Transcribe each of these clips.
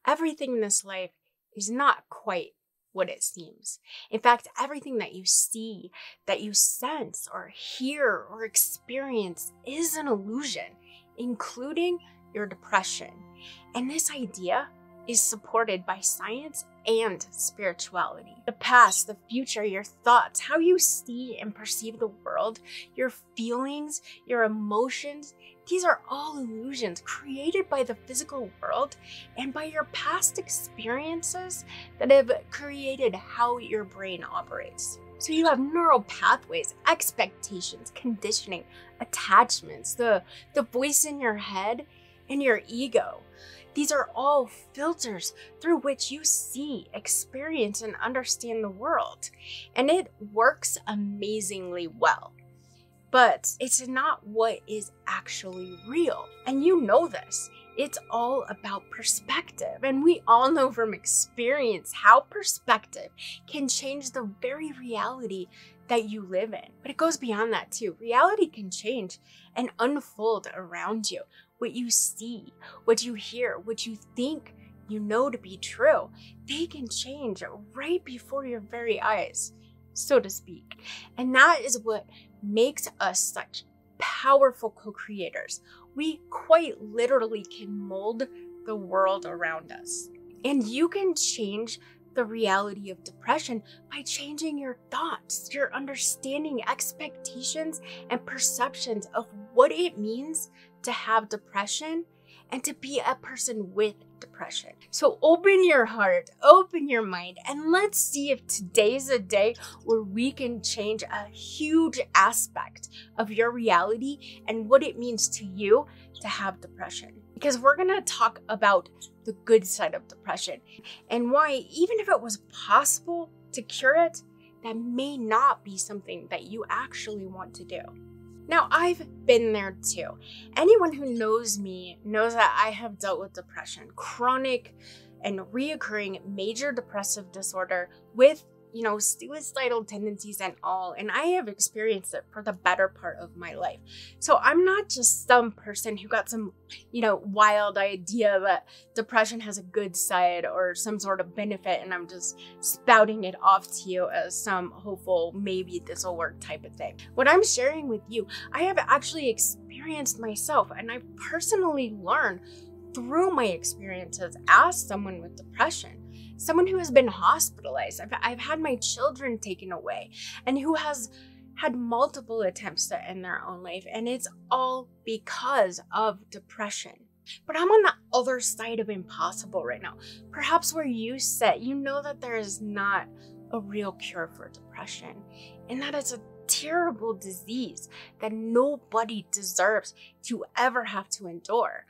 Everything in this life is not quite what it seems. In fact, everything that you see, that you sense or hear or experience is an illusion, including your depression. And this idea is supported by science and spirituality. The past, the future, your thoughts, how you see and perceive the world, your feelings, your emotions, these are all illusions created by the physical world and by your past experiences that have created how your brain operates. So you have neural pathways, expectations, conditioning, attachments, the voice in your head, and your ego. These are all filters through which you see, experience, and understand the world. And it works amazingly well. But it's not what is actually real. And you know this. It's all about perspective. And we all know from experience how perspective can change the very reality that you live in. But it goes beyond that too. Reality can change and unfold around you. What you see, what you hear, what you think you know to be true, they can change right before your very eyes, so to speak. And that is what makes us such powerful co-creators. We quite literally can mold the world around us. And you can change the reality of depression by changing your thoughts, your understanding, expectations, and perceptions of what it means to have depression and to be a person with depression. So open your heart, open your mind, and let's see if today's a day where we can change a huge aspect of your reality and what it means to you to have depression. Because we're gonna talk about the good side of depression and why, even if it was possible to cure it, that may not be something that you actually want to do. Now, I've been there too. Anyone who knows me knows that I have dealt with depression, chronic and reoccurring major depressive disorder with, suicidal tendencies and all. And I have experienced it for the better part of my life. So I'm not just some person who got some, wild idea that depression has a good side or some sort of benefit, and I'm just spouting it off to you as some hopeful, maybe this will work type of thing. What I'm sharing with you, I have actually experienced myself, and I've personally learned through my experiences as someone with depression. Someone who has been hospitalized. I've had my children taken away and who has had multiple attempts to end their own life. And it's all because of depression. But I'm on the other side of impossible right now. Perhaps where you sit, you know that there is not a real cure for depression and that it's a terrible disease that nobody deserves to ever have to endure.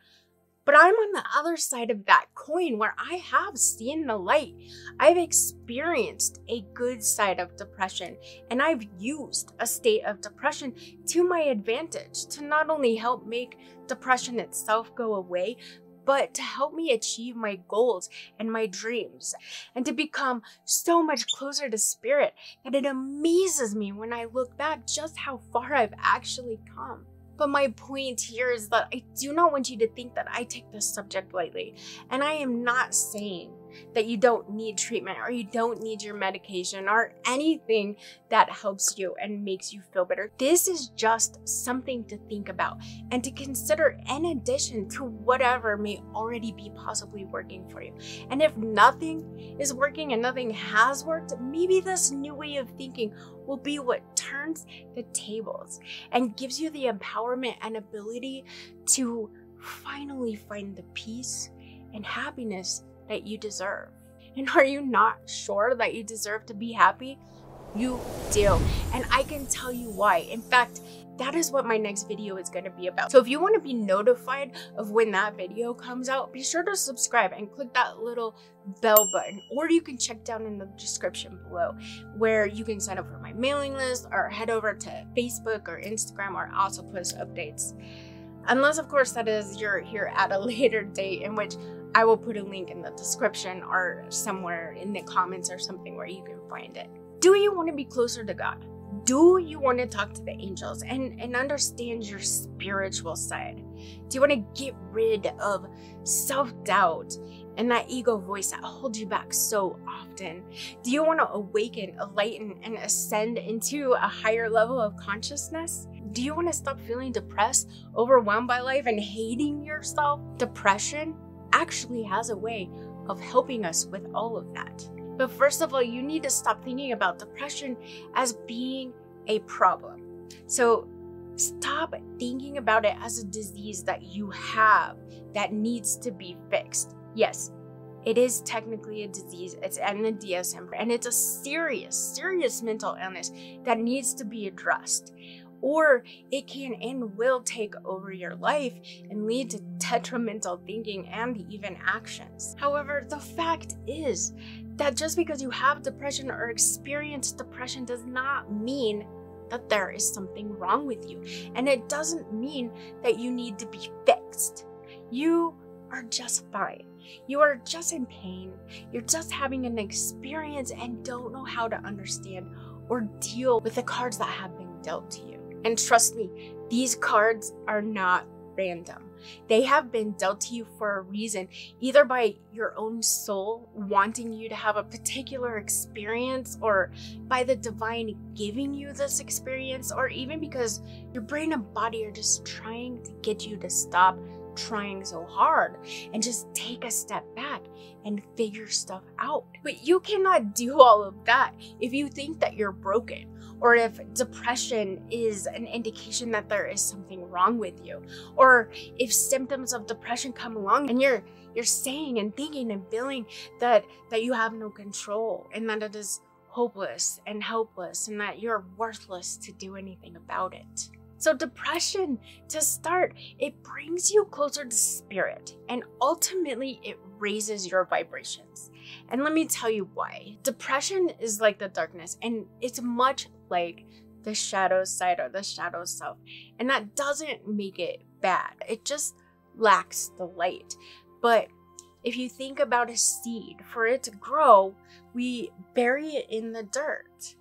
But I'm on the other side of that coin where I have seen the light. I've experienced a good side of depression, and I've used a state of depression to my advantage to not only help make depression itself go away, but to help me achieve my goals and my dreams, and to become so much closer to spirit that it amazes me when I look back just how far I've actually come. But my point here is that I do not want you to think that I take this subject lightly. And I am not saying that you don't need treatment or you don't need your medication or anything that helps you and makes you feel better. This is just something to think about and to consider in addition to whatever may already be possibly working for you. And if nothing is working and nothing has worked, maybe this new way of thinking will be what turns the tables and gives you the empowerment and ability to finally find the peace and happiness that you deserve. And are you not sure that you deserve to be happy? You do. And I can tell you why. In fact, that is what my next video is going to be about. So if you want to be notified of when that video comes out, be sure to subscribe and click that little bell button, or you can check down in the description below where you can sign up for my mailing list or head over to Facebook or Instagram, or also post updates. Unless, of course, that is you're here at a later date, in which I will put a link in the description or somewhere in the comments or something where you can find it. Do you want to be closer to God? Do you want to talk to the angels and understand your spiritual side? Do you want to get rid of self-doubt and that ego voice that holds you back so often? Do you want to awaken, enlighten, and ascend into a higher level of consciousness? Do you want to stop feeling depressed, overwhelmed by life, and hating yourself? Depression actually has a way of helping us with all of that. But first of all, you need to stop thinking about depression as being a problem. So stop thinking about it as a disease that you have that needs to be fixed. Yes, it is technically a disease. It's in the DSM, and it's a serious mental illness that needs to be addressed. Or it can and will take over your life and lead to detrimental thinking and even actions. However, the fact is that just because you have depression or experience depression does not mean that there is something wrong with you. And it doesn't mean that you need to be fixed. You are just fine. You are just in pain. You're just having an experience and don't know how to understand or deal with the cards that have been dealt to you. And trust me, these cards are not random. They have been dealt to you for a reason, either by your own soul wanting you to have a particular experience, or by the divine giving you this experience, or even because your brain and body are just trying to get you to stop trying so hard and just take a step back and figure stuff out. But you cannot do all of that if you think that you're broken, or if depression is an indication that there is something wrong with you, or if symptoms of depression come along and you're saying and thinking and feeling that you have no control and that it is hopeless and helpless and that you're worthless to do anything about it. So depression, to start, it brings you closer to spirit, and ultimately it raises your vibrations. And let me tell you why. Depression is like the darkness, and it's much like the shadow side or the shadow self. And that doesn't make it bad. It just lacks the light. But if you think about a seed, for it to grow, we bury it in the dirt,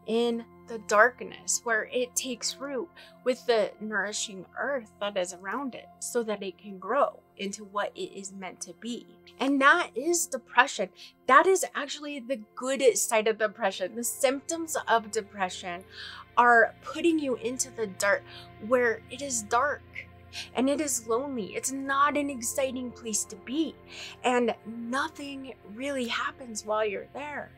in the darkness, where it takes root with the nourishing earth that is around it so that it can grow into what it is meant to be. And that is depression. That is actually the good side of depression. The symptoms of depression are putting you into the dirt where it is dark and it is lonely. It's not an exciting place to be, and nothing really happens while you're there,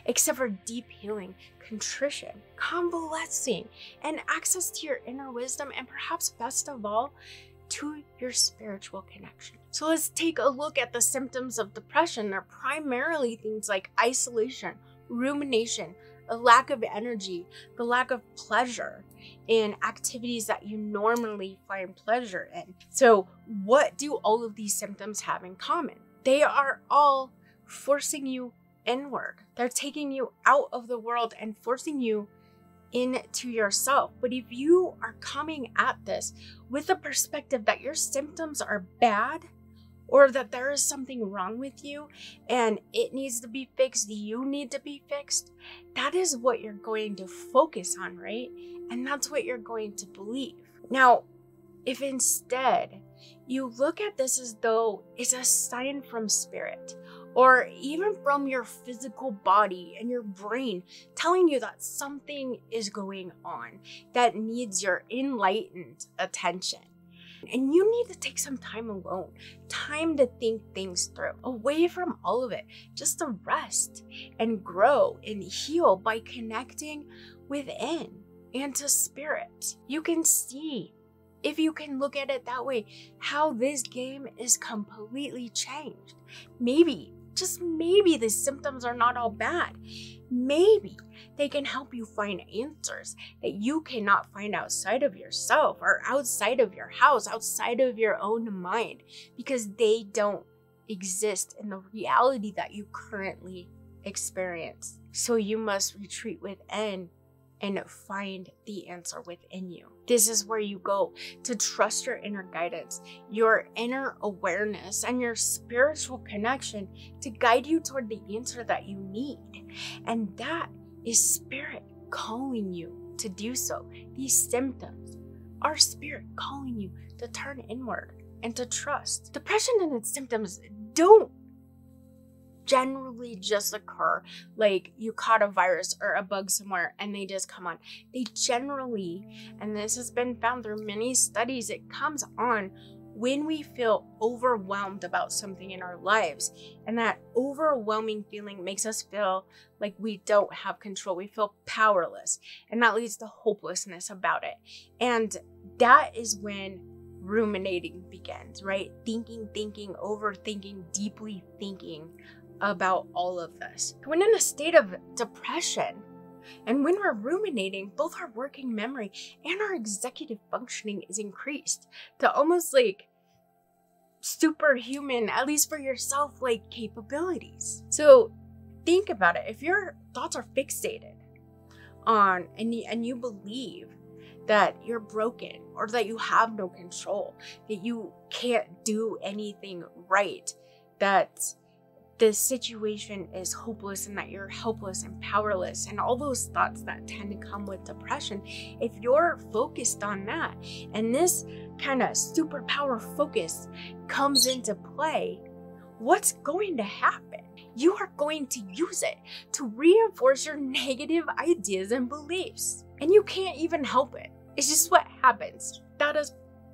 except for deep healing, contrition, convalescing, and access to your inner wisdom, and perhaps best of all, to your spiritual connection. So let's take a look at the symptoms of depression. They're primarily things like isolation, rumination, a lack of energy, the lack of pleasure in activities that you normally find pleasure in. So what do all of these symptoms have in common? They are all forcing you inward. They're taking you out of the world and forcing you into yourself. But if you are coming at this with the perspective that your symptoms are bad, or that there is something wrong with you and it needs to be fixed, you need to be fixed, that is what you're going to focus on, right? And that's what you're going to believe. Now, if instead you look at this as though it's a sign from spirit, or even from your physical body and your brain telling you that something is going on that needs your enlightened attention, and you need to take some time alone, time to think things through, away from all of it, just to rest and grow and heal by connecting within and to spirit. You can see, if you can look at it that way, how this game is completely changed. Maybe, just maybe, the symptoms are not all bad. Maybe they can help you find answers that you cannot find outside of yourself, or outside of your house, outside of your own mind, because they don't exist in the reality that you currently experience. So you must retreat within and find the answer within you. This is where you go to trust your inner guidance, your inner awareness, and your spiritual connection to guide you toward the answer that you need. And that is spirit calling you to do so. These symptoms are spirit calling you to turn inward and to trust. Depression and its symptoms don't generally just occur, like you caught a virus or a bug somewhere and they just come on. They generally, and this has been found through many studies, it comes on when we feel overwhelmed about something in our lives. And that overwhelming feeling makes us feel like we don't have control. We feel powerless. And that leads to hopelessness about it. And that is when ruminating begins, right? Thinking, overthinking, deeply thinking about all of this. When in a state of depression, and when we're ruminating, both our working memory and our executive functioning is increased to almost like superhuman, at least for yourself, like capabilities. So think about it. If your thoughts are fixated on, and you believe that you're broken or that you have no control, that you can't do anything right, that the situation is hopeless and that you're helpless and powerless, and all those thoughts that tend to come with depression, if you're focused on that and this kind of superpower focus comes into play, what's going to happen? You are going to use it to reinforce your negative ideas and beliefs, and you can't even help it. It's just what happens. That is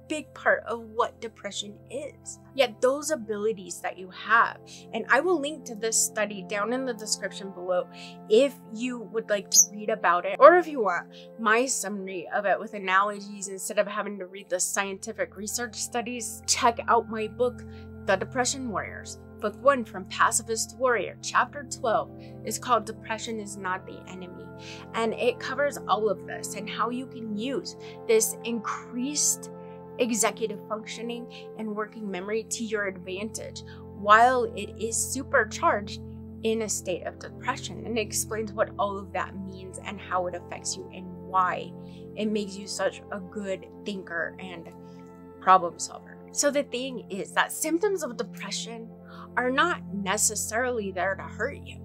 big part of what depression is. Yet those abilities that you have, and I will link to this study down in the description below if you would like to read about it, or if you want my summary of it with analogies instead of having to read the scientific research studies, check out my book, The Depression Warriors. Book 1, From Pacifist to Warrior, Chapter 12 is called Depression is Not the Enemy. And it covers all of this and how you can use this increased executive functioning and working memory to your advantage while it is supercharged in a state of depression. And it explains what all of that means and how it affects you and why it makes you such a good thinker and problem solver. So the thing is that symptoms of depression are not necessarily there to hurt you.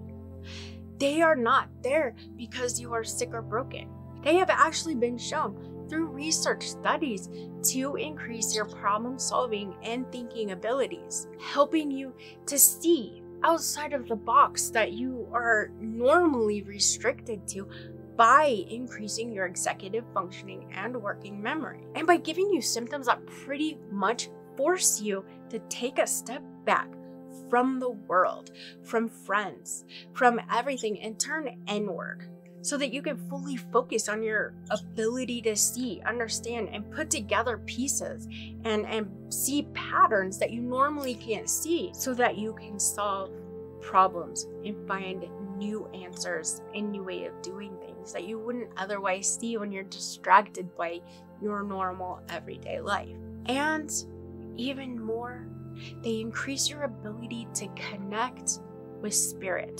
They are not there because you are sick or broken. They have actually been shown through research studies to increase your problem solving and thinking abilities, helping you to see outside of the box that you are normally restricted to by increasing your executive functioning and working memory. And by giving you symptoms that pretty much force you to take a step back from the world, from friends, from everything, and turn inward so that you can fully focus on your ability to see, understand, and put together pieces and see patterns that you normally can't see, so that you can solve problems and find new answers and new way of doing things that you wouldn't otherwise see when you're distracted by your normal everyday life. And even more, they increase your ability to connect with spirit.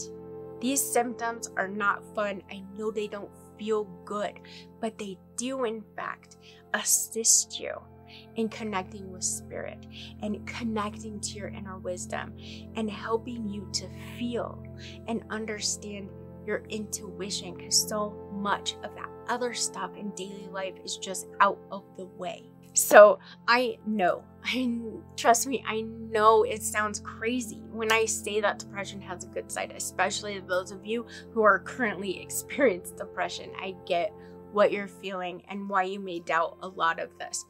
These symptoms are not fun. I know they don't feel good, but they do in fact assist you in connecting with spirit and connecting to your inner wisdom and helping you to feel and understand your intuition, because so much of that other stuff in daily life is just out of the way. So trust me, I know it sounds crazy when I say that depression has a good side, especially those of you who are currently experiencing depression. I get what you're feeling and why you may doubt a lot of this,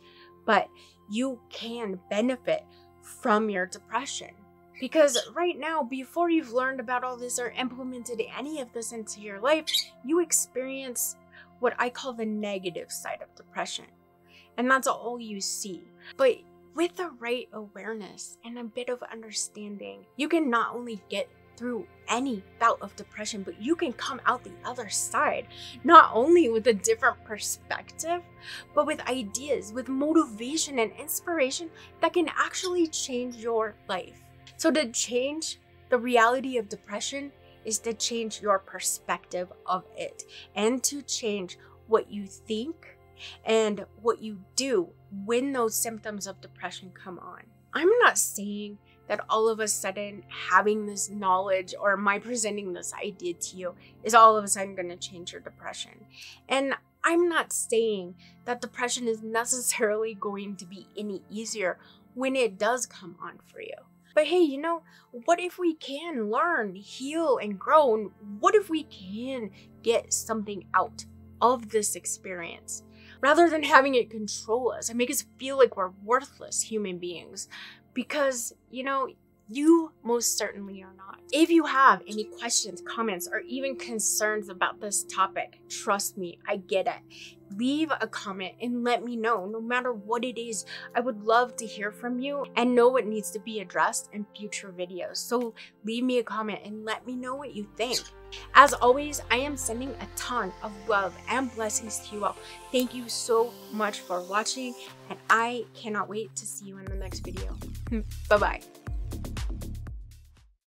but you can benefit from your depression. Because right now, before you've learned about all this or implemented any of this into your life, you experience what I call the negative side of depression. And that's all you see. But with the right awareness and a bit of understanding, you can not only get through any bout of depression, but you can come out the other side, not only with a different perspective, but with ideas, with motivation and inspiration that can actually change your life. So to change the reality of depression is to change your perspective of it, and to change what you think and what you do when those symptoms of depression come on. I'm not saying that all of a sudden having this knowledge or my presenting this idea to you is all of a sudden going to change your depression. And I'm not saying that depression is necessarily going to be any easier when it does come on for you. But hey, you know, what if we can learn, heal, and grow? And what if we can get something out of this experience rather than having it control us and make us feel like we're worthless human beings? Because, you know, you most certainly are not. If you have any questions, comments, or even concerns about this topic, trust me, I get it. Leave a comment and let me know, no matter what it is. I would love to hear from you and know what needs to be addressed in future videos. So leave me a comment and let me know what you think. As always, I am sending a ton of love and blessings to you all. Thank you so much for watching, and I cannot wait to see you in the next video. Bye-bye.